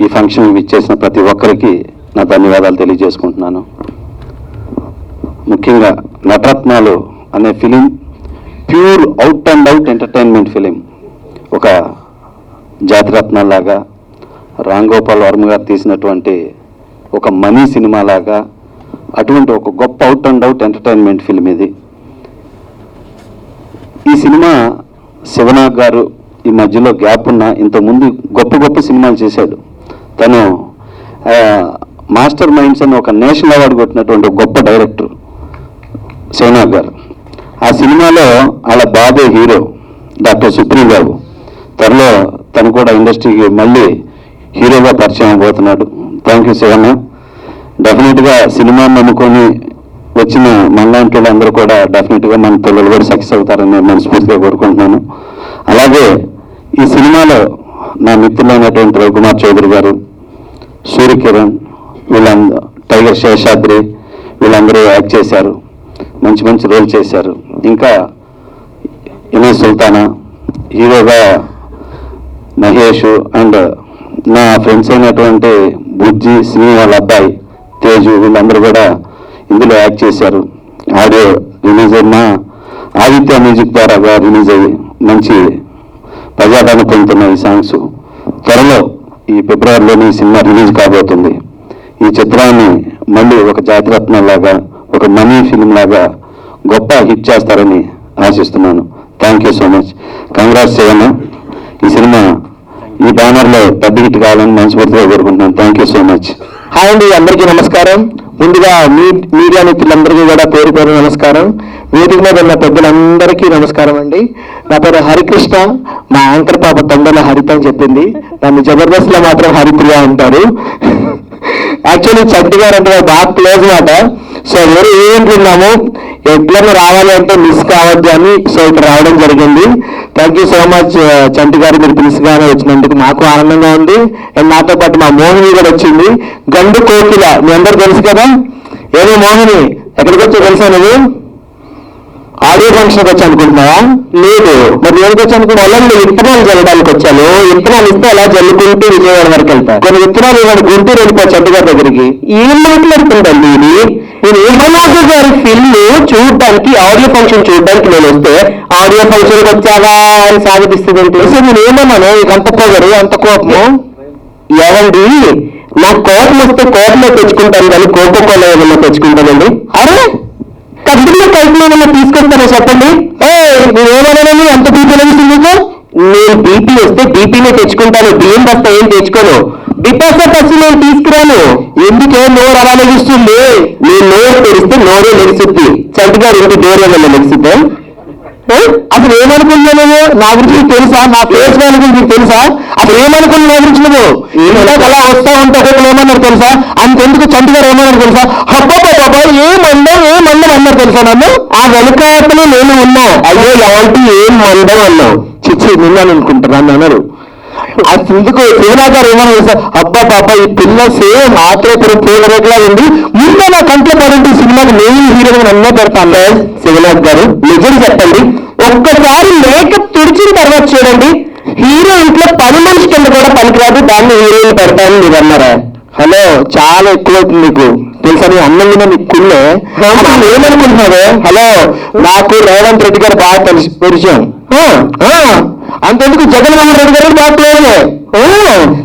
ఈ ఫంక్షన్కి ఇచ్చేసిన ప్రతి ఒక్కరికి నా ధన్యవాదాలు తెలియజేసుకుంటున్నాను. ముఖ్యంగా నటరత్నాలు అనే film pure out and out entertainment film. ఒక జాతిరత్నాలాగా రామ్ గోపాల్ వర్మ గారు తీసినటువంటి ఒక మనీ సినిమా లాగా అటువంటి ఒక గొప్ప out and out entertainment film ఇది. ఈ సినిమా శివనాగ్ గారు ఈ మధ్యలో గ్యాప్ ఉన్న ఇంతకుముందు గొప్ప గొప్ప సినిమాలు చేశాడు. తను మాస్టర్ మైండ్స్ అని ఒక నేషనల్ అవార్డు కొట్టినటువంటి ఒక గొప్ప డైరెక్టర్ శివనాగ్ గారు. ఆ సినిమాలో వాళ్ళ బాబే హీరో డాక్టర్ సుప్రీం బాబు. త్వరలో తను కూడా ఇండస్ట్రీకి మళ్ళీ హీరోగా పరిచయం అవబోతున్నాడు. Thank you Shivanna. డెఫినెట్గా సినిమాని నమ్ముకొని వచ్చిన మనలాంటి వాళ్ళందరూ కూడా డెఫినెట్గా మన పిల్లలు కూడా సక్సెస్ అవుతారని నేను మనస్ఫూర్తిగా కోరుకుంటున్నాను. అలాగే ఈ సినిమాలో నా మిత్రులైనటువంటి రవికుమార్ చౌదరి గారు, సూర్యకిరణ్, వీళ్ళందరూ, టైగర్ శేషాద్రి, వీళ్ళందరూ యాక్ట్ చేశారు. మంచి మంచి రోల్ చేశారు. ఇంకా ఇనే సుల్తానా, హీరోగా మహేష్ అండ్ నా ఫ్రెండ్స్ అయినటువంటి బుజ్జి, శ్రీ వాళ్ళ అబ్బాయి తేజు, వీళ్ళందరూ కూడా ఇందులో యాక్ట్ చేశారు. ఆడియో రిలీజ్ అయిన ఆదిత్య మ్యూజిక్ ద్వారా రిలీజ్ అయ్యి మంచి ప్రజాదరణ పొందుతున్న ఈ సాంగ్స్ త్వరలో ఈ ఫిబ్రవరిలోని సినిమా రిలీజ్ కాబోతుంది. ఈ చిత్రాన్ని మళ్ళీ ఒక జాతిరత్నంలాగా, ఒక మనీ ఫిల్మ్ లాగా గొప్ప హిట్ చేస్తారని ఆశిస్తున్నాను. Thank you so much. Congrats Shivanna. ఈ సినిమా ఈ బ్యానర్లో పెద్ద హిట్ కావాలని మనస్ఫూర్తిగా కోరుకుంటున్నాను. Thank you so much. Hi అండి, అందరికీ నమస్కారం. ముందుగా మీడియా మిత్రులందరికీ కూడా పేరు పేరు నమస్కారం. వేదిక మీద ఉన్న పెద్దలందరికీ నమస్కారం అండి. నా పేరు హరికృష్ణ. మా యాంకర్ పాప తొందరలో హరిత అని చెప్పింది. నన్ను జబర్దస్త్లో మాత్రం హరిప్రియ అంటారు. యాక్చువల్లీ చంటి గారు అంటే బాగా క్లోజ్ మాట. సో వేరే ఈవెంట్లు ఉన్నాము, ఎట్లన్నా రావాలి అంటే మిస్ కావద్దు అని సో ఇక్కడ రావడం జరిగింది. థ్యాంక్ యూ సో మచ్ చంటి గారు, మీరు పిలిసిగానే వచ్చినందుకు మాకు ఆనందంగా ఉంది. అండ్ నాతో పాటు మా మోహిని కూడా వచ్చింది. గండు కోకిల మీ అందరు తెలుసు కదా. ఏమో మోహిని, ఎక్కడికి వచ్చో తెలుసా నువ్వు? ఆడియో ఫంక్షన్కి వచ్చి అనుకుంటున్నావా? లేదు. మరి దేనికి వచ్చి అనుకున్నా? వాళ్ళని విత్తనాలు చల్లడానికి వచ్చాను. విత్తనాలు ఇస్తే అలా జల్లుకుంటూ విజయవాడ వరకు వెళ్తా. కొన్ని విత్తనాలు ఇవాళ గుంటూరు వెళ్ళిపో చంటి గారి దగ్గరికి. ఏం మాట్లాడుతుందండి ఇది? నేను ఏమన్నాడు గారి ఫిల్మ్ చూడడానికి, ఆడియో ఫంక్షన్ చూడడానికి నేను వస్తే ఆడియో ఫంక్షన్కి వచ్చావా అని సాగతిస్తుంది. అంటే నేను ఏమన్నాను? ఇక అంత పొగరు, అంత కోపము ఏమండి? నాకు కోపం వస్తే కోపంలో తెచ్చుకుంటాను కానీ కోపకోలో ఏమన్నా తెచ్చుకుంటానండి. అరే కంపెనీలో కలిపి ఏమన్నా తీసుకొస్తానో చెప్పండి. నేనేమన్నానని అంత బీపీ లభిస్తుంది మీకు? నేను బీపీ వస్తే బీపీనే తెచ్చుకుంటాను, బియ్యం బస్తా ఏం తెచ్చుకోను. బిపాసా వచ్చి నేను తీసుకురాను. ఎందుకే నోరు అలా లభిస్తుంది? నేను నోరు తెరిస్తే నోరే లభిస్తుంది. చంటి గారు ఇంటి డోర్ ఏమన్నా లభిస్తుందా? అసలు ఏమనుకున్నావు నువ్వు? నా గురించి నీకు తెలుసా? నా ఫేస్ వాల్యూ గురించి నీకు తెలుసా? అసలు ఏమనుకున్నావు నా గురించి నువ్వు? అలా వస్తా ఉంటే ఒకళ్ళు ఏమన్నారు తెలుసా? అంతెందుకు చంటి గారు ఏమన్నారు తెలుసా? హబ్బా బాబా ఏమండం అన్నారు తెలుసా నన్ను? ఆ వెనుకాతలు నేను ఉన్నా. అయ్యో ఎలాంటి ఏం మందం అన్నావు. చిచ్చి నిన్నాను అనుకుంటున్నాను అన్నారు. అందుకు శివనాథ్ గారు ఏమన్నా తెలుసా? అబ్బా బాబా ఈ పిల్ల సేమ్ ఆత్రేపురం పూలరేఖలా ఉంది. ముందే నా కంట్లో పడింది సినిమాకి నేను హీరోగా నన్నే పెడతాను. శివనాథ్ గారు నిజం చెప్పండి, ఒక్కసారి మేకప్ తుడిచిన తర్వాత చూడండి, హీరో ఇంట్లో పని మనిషి కింద కూడా పనికిరాదు, దాన్ని హీరోయిన్ పెడతానని మీరు అన్నారా? హలో, చాలా ఎక్కువైతుంది మీకు తెలుసా? నీ అన్నంగా నీకు కుళ్ళే. ఏమనుకుంటున్నావే? హలో, నాకు రేవంత్ రెడ్డి గారు బాగా పరిచయం. అంతెందుకు జగన్మోహన్ రెడ్డి గారు బాగా క్లోజే.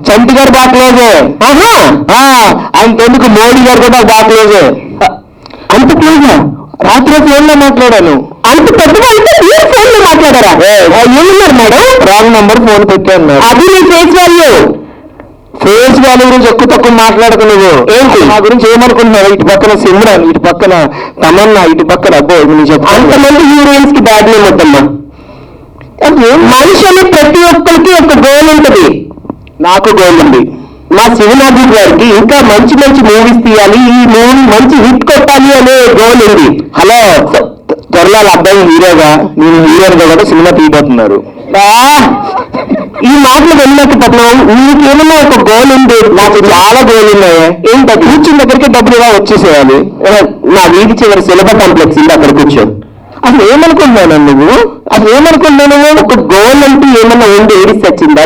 చంటి గారు బాగా క్లోజే. అంతెందుకు మోడీ గారు కూడా బాగా క్లోజే. అంత క్లోజా? రాత్రి ఫోన్లో మాట్లాడాను. అంత పెద్దగా అయితే మీరు ఫోన్లో మాట్లాడారా? ఏమన్నారు మేడం? రాంగ్ నంబర్ ఫోన్ పెట్టాను. అది నీ ఫేస్ వాల్యూ. ఫేస్ వాల్యూ గురించి ఎక్కువ తక్కువ మాట్లాడకు నువ్వు. ఏంటి నా గురించి ఏమనుకుంటున్నావు? ఇటు పక్కన సిమ్రాన్, ఇటు పక్కన తమన్నా, ఇటు పక్కన అబ్బో నేను చెప్తాను. అంతమంది హీరోయిన్స్ కి బ్యాడ్ నేమ్ వద్దమ్మా. మనిషి అనే ప్రతి ఒక్కరికి ఒక గోల్ ఉంటుంది. నాకు గోల్ ఉంది. మా శివనాథ్ గారికి ఇంకా మంచి మంచి మూవీస్ తీయాలి, ఈ మూవీ మంచి హిట్ కొట్టాలి అనే గోల్ ఉంది. హలో, త్వరలో అబ్బాయి హీరోగా, నేను హీరోగా కూడా సినిమా తీయబోతున్నారు. ఈ మాటలు వెళ్ళలేకపోతున్నావు. నీకేమన్నా ఒక గోల్ ఉంది? నాకు చాలా గోల్ ఉన్నాయి. ఏంటో కూర్చుని దగ్గరికి డబ్బులుగా వచ్చేసేయాలి. నా వీధి చివరి సిలబ కాంప్లెక్స్ ఉంది, అక్కడ కూర్చో. అసలు ఏమనుకున్నాను నువ్వు? అసలు ఏమనుకున్నాను? ఒక గోల్ అంటూ ఏమన్నా ఉంది, ఏడిసి వచ్చిందా?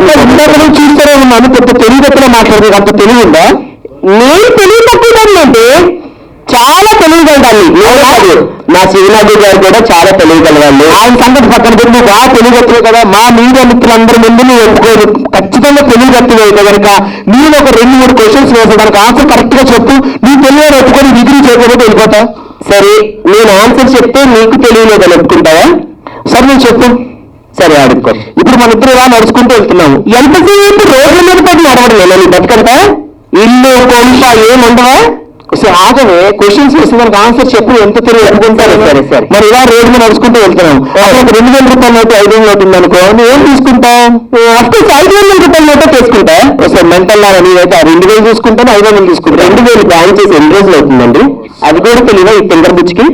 చూస్తారే ఉన్నాను, పెద్ద తెలివితక్కువ మాట్లాడదు. అంత తెలివి ఉందా? నేను తెలివి తక్కువ అంటే చాలా తెలివిగలదాన్ని. మా శివనాథి గారు కూడా చాలా తెలియగలవాళ్ళు. ఆయన సంగతి పక్కన పెట్టి నువ్వు బాగా తెలియగట్టువే కదా, మా మీడియా మిత్రులందరి ముందు నువ్వు ఒప్పుకోదు, ఖచ్చితంగా తెలియగట్టువే కనుక నేను ఒక 2-3 క్వశ్చన్స్ వేసేదానికి ఆన్సర్ కరెక్ట్ గా చెప్పు. నీకు తెలియని ఒప్పుకొని డిగ్రీ చేయకపోతే వెళ్ళిపోతా. సరే, నేను ఆన్సర్ చెప్తే నీకు తెలియలేదని ఒప్పుకుంటావా? సరే నువ్వు చెప్పు. సరే ఆడుకో. ఇప్పుడు మన ఇద్దరు ఇలా నడుచుకుంటూ వెళ్తున్నాము, ఎంతసేపు రోడ్ల మీద పడి నడవడం నేను బతుకంతా ఇల్లు కొంత ఏముండవా? ఆగవే, క్వశ్చన్స్ వేసేదానికి ఆన్సర్ చెప్పు, ఎంత తిరిగి అనుకుంటారు. సరే సరే, మరి ఇలా రోడ్డు మీద నడుచుకుంటూ వెళ్తున్నాం, అప్పుడు 2000 రూపాయల నోటు 500 నోటు ఉందనుకో, నువ్వేం తీసుకుంటావు? అఫ్కోర్స్ 500 రూపాయల నోటే తీసుకుంటా. ఒకసారి మెంటల్ లాగా నీవైతే 2000 తీసుకుంటాను, 500 తీసుకుంటా. 2000 బ్యాన్ చేసి ఎన్ని రోజులు అవుతుందండి? అది కూడా తెలియదా ఈ ఫింగర్ బుచ్చికి?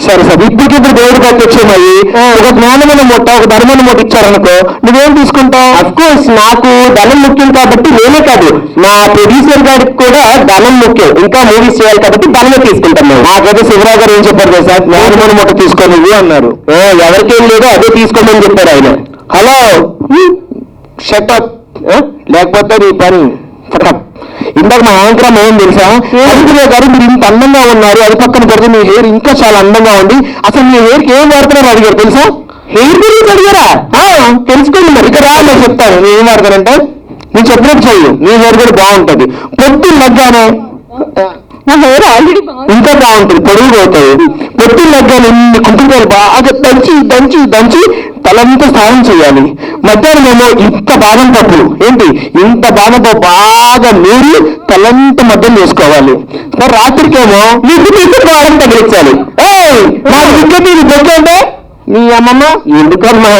సరే సరే, ఇప్పటికిప్పుడు దేవుడు కట్టొచ్చామయ్యి ఒక జ్ఞానమైన మూట, ఒక ధర్మమైన మూట ఇచ్చారనుకో, నువ్వేం తీసుకుంటావు? అఫ్కోర్స్ నాకు ధనం ముఖ్యం కాబట్టి నేనే కాదు, మా ప్రొడ్యూసర్ గారికి కూడా ధనం ముఖ్యం, ఇంకా మూవీస్ చేయాలి కాబట్టి ధనమే తీసుకుంటాం మేము. నాకైతే శివరావు గారు ఏం చెప్పారు కదా సార్, జ్ఞానమైన మూట తీసుకోను అన్నారు. ఎవరికేం లేదో అదే తీసుకోమని చెప్పారు ఆయన. హలో, షటప్, లేకపోతే నీ పని ఫటప్. ఇందాక మా యాంకరం ఏం తెలుసా, హరిప్రియ గారు మీరు ఇంత అందంగా ఉన్నారు, అది పక్కన పెడితే మీ హెయిర్ ఇంకా చాలా అందంగా ఉంది, అసలు మీ హెయిర్కి ఏం వాడుతున్నారో అడిగారు తెలుసా? హెయిర్ గురించి అడిగారా? తెలుసుకోండి మరి, ఇక్కడ నేను చెప్తాను నేను ఏం వాడతానంటే, నేను చెప్పినట్టు చెయ్యి, నీ హెయిర్ కూడా బాగుంటుంది. పొద్దున్న లగ్గానే నా హెయిర్ ఆల్రెడీ ఇంకా బాగుంటుంది, పొడుగు పోతుంది. పొద్దున్న లగ్గానే ఇన్ని కుంకుమలు బాగా దంచి దంచి దంచి తలంతా స్నానం చేయాలి. మధ్యాహ్నం ఏమో ఇంత బాదం పప్పులు, ఏంటి ఇంత బాదం పప్పు బాగా నూరి తలంతా మధ్యలో వేసుకోవాలి. మరి రాత్రికేమో నీకు వారం తగిలించాలి. నాకు వికెట్ ఇది బొక్కంటే నీ అమ్మమ్మ ఎందుకమ్మా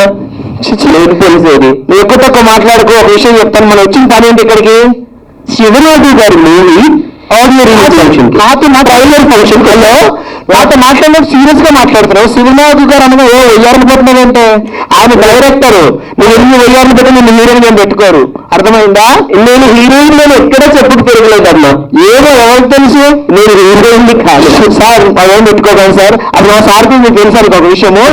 లేదు తెలిసేది. నువ్వు ఎక్కువ తక్కువ మాట్లాడుకో, ఒక విషయం చెప్తాను. మనం వచ్చిన పని ఏంటి ఇక్కడికి? శివనాథి గారి మూవీ ఆడియో రిలీజ్ ఫంక్షన్, నాతో మా ట్రైలర్ ఫంక్షన్ కల్లో నాతో మాట్లాడినప్పుడు సీరియస్ గా మాట్లాడుతున్నావు. శివనాథి గారు అనగా ఏ వెయ్యాలను పెట్టినారంటే ఆయన డైరెక్టర్, నువ్వు ఎన్ని వెయ్యాలను పెట్టి నిన్ను హీరోయిన్ ఏం పెట్టుకోరు, అర్థమైందా? నేను హీరోయిన్ నేను ఎక్కడా చెప్పుకు పెరగలేదమ్మా, ఏదో ఎవరికి తెలుసు నేను హీరోయిన్ కాదు సార్, అదేం పెట్టుకోగలను సార్. అది మా సార్కి మీకు తెలుసాను ఒక విషయము,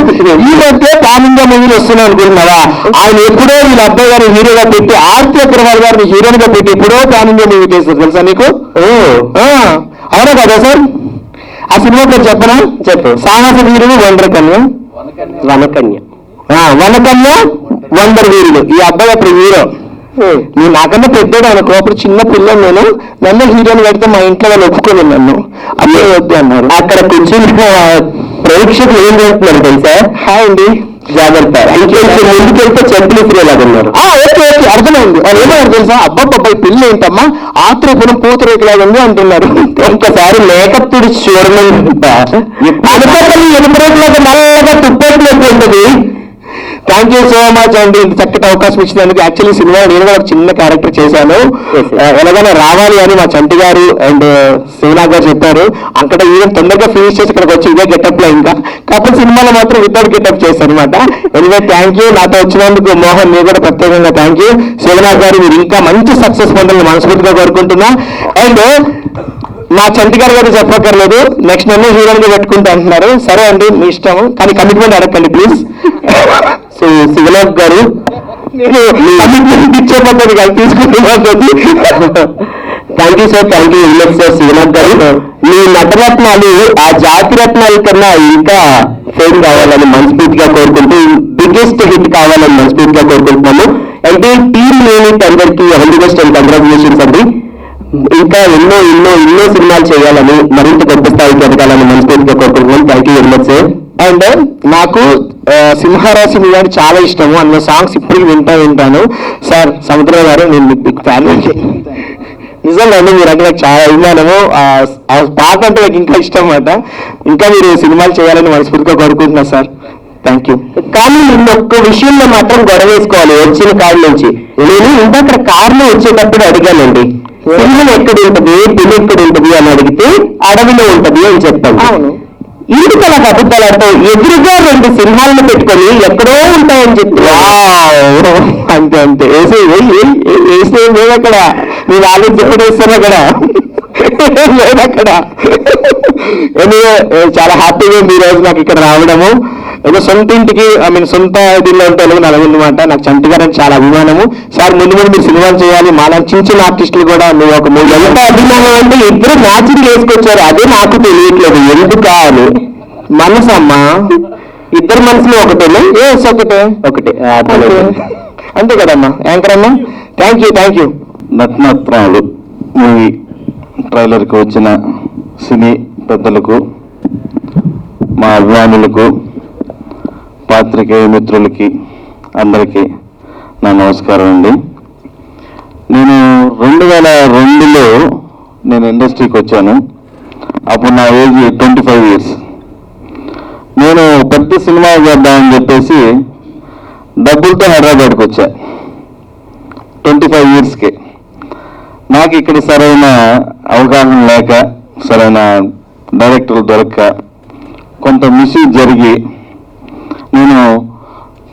ఈ మధ్య పాన్ ఇండియా మూవీలు వస్తున్నాయి అనుకుంటున్నావా? ఆయన ఎప్పుడో వీళ్ళ అబ్బాయి గారిని హీరోగా పెట్టి, ఆర్తి అగ్రవాల్ గారిని హీరోయిన్ గా పెట్టి ఎప్పుడో పాన్ ఇండియా మూవీ చేస్తారు తెలుసా నీకు? అవునా కదా సార్? ఆ సినిమా పేరు చెప్పనా? చెప్పు. సాహస వీరుడు వండరకన్య, వనకన్య, వనకన్య వండర్ వీరుడు. ఈ అబ్బాయి అప్పుడు హీరో, నేను నాకన్నా పెద్దోడు అనుకో, అప్పుడు చిన్న పిల్లలు నేను, నన్ను హీరోని పెడితే మా ఇంట్లో వాళ్ళు ఒప్పుకోలేదు, నన్ను అబ్బాయి వద్దు అన్నారు. అక్కడ కూర్చుని ప్రేక్షకులు ఏం చేస్తున్నారు తెలుసా? హాయ్ అండి, జాగ్రత్త, ముందుకెళ్తే చెప్పులు ఇసిరేలాగా ఉన్నారు. ఓకే ఓకే, అర్థమైంది. వాళ్ళు ఏమన్నారు తెలుసా? అబ్బాయి పిల్ల ఏంటమ్మా ఆత్రేపురం పూతరేకులాగా ఉంది అంటున్నారు. ఒక్కసారి మేకప్ తుడిచి చూడమని అనుకోని ఎనుపరేకులాగా నల్లగా తుప్పేట్లేదు ఉంటుంది. థ్యాంక్ యూ సో మచ్ అండి, ఇంత చక్కటి అవకాశం ఇచ్చినందుకు. యాక్చువల్లీ సినిమా నేను కూడా ఒక చిన్న క్యారెక్టర్ చేశాను, ఎలాగైనా రావాలి అని మా చంటి గారు అండ్ శివనాథ్ గారు చెప్పారు. అక్కడ ఈవెన్ తొందరగా ఫినిష్ చేసి ఇక్కడికి వచ్చి ఇదే గెటప్ లో, ఇంకా కాకపోతే సినిమాలో మాత్రం వితౌట్ గెటప్ చేశారు అనమాట. ఎనివే థ్యాంక్ యూ, నాతో వచ్చినందుకు మోహన్ మీరు కూడా ప్రత్యేకంగా థ్యాంక్ యూ. శివనాథ్ గారు మీరు ఇంకా మంచి సక్సెస్ పొందాలని మనస్ఫూర్తిగా కోరుకుంటున్నా. అండ్ మా చంటి గారు గారు చెప్పక్కర్లేదు, నెక్స్ట్ నన్ను హీరోయిన్ గా పెట్టుకుంటా అంటున్నారు. సరే అండి మీ ఇష్టం, కానీ కమిట్మెంట్ అడగండి ప్లీజ్. సో శివనాథ్ గారు కమిట్మెంట్ ఇచ్చే పద్ధతి కాదు, తీసుకుంటున్నాను. Thank you sir, thank you very much sir. Shivanath గారు మీ నటరత్నాలు ఆ జాతి రత్నాల కన్నా ఇంకా ఫేమ్ కావాలని మనస్ఫూర్తిగా కోరుకుంటూ, బిగ్గెస్ట్ హిట్ కావాలని మనస్ఫూర్తిగా కోరుకుంటున్నాము. అంటే టీమ్ యూనిట్ అందరికీ all the best and congratulations అండి. ఇంకా ఎన్నో ఎన్నో ఎన్నో సినిమాలు చేయాలని, మరింత గొప్ప స్థాయికి ఎదగాలని మనస్ఫూర్తిగా కోరుకుంటున్నాను. Thank you very much sir. And నాకు సింహరాశి మీద చాలా ఇష్టము, అందులో సాంగ్స్ ఇప్పటికి వింటాను సార్. సముద్ర గారు నేను మీకు బిగ్ ఫ్యాన్, నిజంగా అండి మీరు అంటే నాకు చాలా అభిమానము. ఆ పాట అంటే నాకు ఇంకా ఇష్టం అన్నమాట. ఇంకా మీరు సినిమాలు చేయాలని మనస్ఫూర్తిగా కోరుకుంటున్నా సార్. Thank you. కానీ నిన్న ఒక్క విషయంలో మాత్రం గొడవ వేసుకోవాలి వచ్చిన కారు నుంచి. నేను ఇందాక కారులో వచ్చేటప్పుడు అడిగానండి, సింహం ఎక్కడ ఉంటుంది, పిల్లి ఎక్కడ ఉంటుంది అని అడిగితే అడవిలో ఉంటుంది అని చెప్పాను. అవును, ఇంటికి అలా అబద్ధాలతో ఎదురుగా 2 సింహాలను పెట్టుకొని ఎక్కడో ఉంటాయని చెప్పి అంతే అంతే వేసే లేదు అక్కడ. నేను ఆలోచన ఎప్పుడు వేస్తాను అక్కడ లేదు అక్కడ. చాలా హ్యాపీగా ఈ రోజు నాకు ఇక్కడ రావడము. ఏదో సొంత ఇంటికి సొంత దీనిలో ఉంటే నలుగురమాట. నాకు చంటి గారు అంటే చాలా అభిమానము సార్. ముందు ముందు మీరు సినిమాలు చేయాలి, మాలా చిన్న చిన్న ఆర్టిస్టులు కూడా నువ్వు ఒక 3 ఎంత అభిమానం అంటే ఇద్దరు మ్యాచింగ్ వేసుకొచ్చారు, అదే నాకు తెలియట్లేదు ఎందుకు అని. మనసు అమ్మా, ఇద్దరు మనసులు ఒకటేనా? ఒకటే ఒకటే అంతే కదమ్మా యాంకర్ అమ్మా. Thank you. నటనత్నాలు మూవీ ట్రైలర్కి వచ్చిన సినీ పెద్దలకు, మా అభిమానులకు, పాత్రికేయ మిత్రులకి అందరికీ నా నమస్కారం అండి. నేను 2002లో నేను ఇండస్ట్రీకి వచ్చాను. అప్పుడు నా ఏజ్ 25 years. నేను పెద్ద సినిమా చేద్దామని చెప్పేసి డబ్బులతో హైదరాబాద్కి వచ్చా 25 yearsకి. నాకు ఇక్కడ సరైన అవగాహన లేక, సరైన డైరెక్టర్లు దొరక్క, కొంత మిస్యూజ్ జరిగి నేను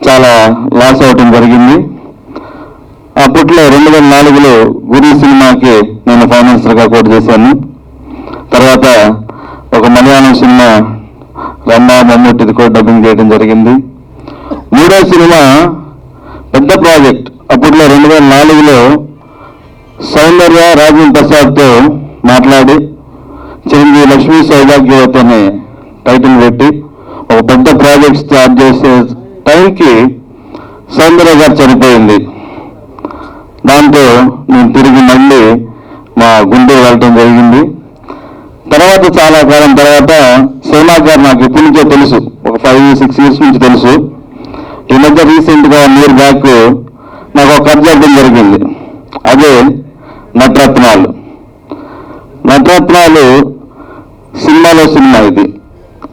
చాలా లాస్ అవ్వటం జరిగింది. అప్పట్లో 2004లో గురు సినిమాకి నేను ఫైనాన్సర్గా కూడా చేశాను. తర్వాత ఒక మలయాళం సినిమా రంభా మమ్మూటిది కూడా డబ్బింగ్ చేయడం జరిగింది. మూడో సినిమా పెద్ద ప్రాజెక్ట్. అప్పట్లో 2004లో సౌందర్య రాజేంద్ర ప్రసాద్తో మాట్లాడి చిరంజీవి లక్ష్మీ సౌభాగ్యవతి అనే టైటిల్ పెట్టి ఒక పెద్ద ప్రాజెక్ట్ స్టార్ట్ చేసే టైంకి సౌందర్య గారు చనిపోయింది. దాంతో నేను తిరిగి మళ్ళీ మా గుంటూరు వెళ్ళటం జరిగింది. తర్వాత చాలా కాలం తర్వాత సోనాగ్ గారు నాకు ఇప్పటి నుంచో తెలుసు, ఒక 5-6 years నుంచి తెలుసు. ఈ మధ్య రీసెంట్గా 1 year బ్యాక్ నాకు ఒక కథ చెప్పడం జరిగింది. అదే నటరత్నాలు. సినిమాలో సినిమా ఇది.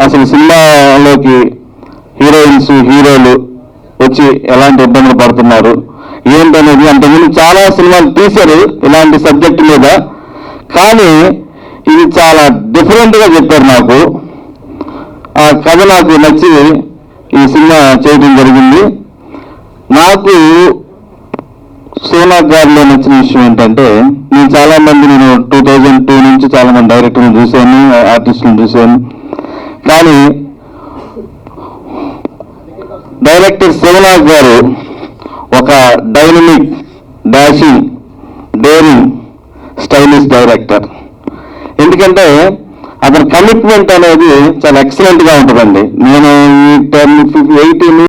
అసలు సినిమాలోకి హీరోయిన్స్, హీరోలు వచ్చి ఎలాంటి ఇబ్బందులు పడుతున్నారు ఏంటనేది, అంతకుముందు చాలా సినిమాలు తీశారు ఇలాంటి సబ్జెక్టు మీద, కానీ ఇది చాలా డిఫరెంట్గా చెప్పారు నాకు. ఆ కథ నాకు నచ్చి ఈ సినిమా చేయడం జరిగింది. నాకు సోనాగ్ గారిలో నచ్చిన విషయం ఏంటంటే, నేను 2002 నుంచి చాలా మంది డైరెక్టర్లను చూశాను, ఆర్టిస్టులను చూశాను. కానీ డైరెక్టర్ సోనాగ్ గారు ఒక dynamic, dashing, daring, stylish director. ఎందుకంటే అతని కమిట్మెంట్ అనేది చాలా ఎక్సలెంట్గా ఉంటుందండి. నేను ఈ 18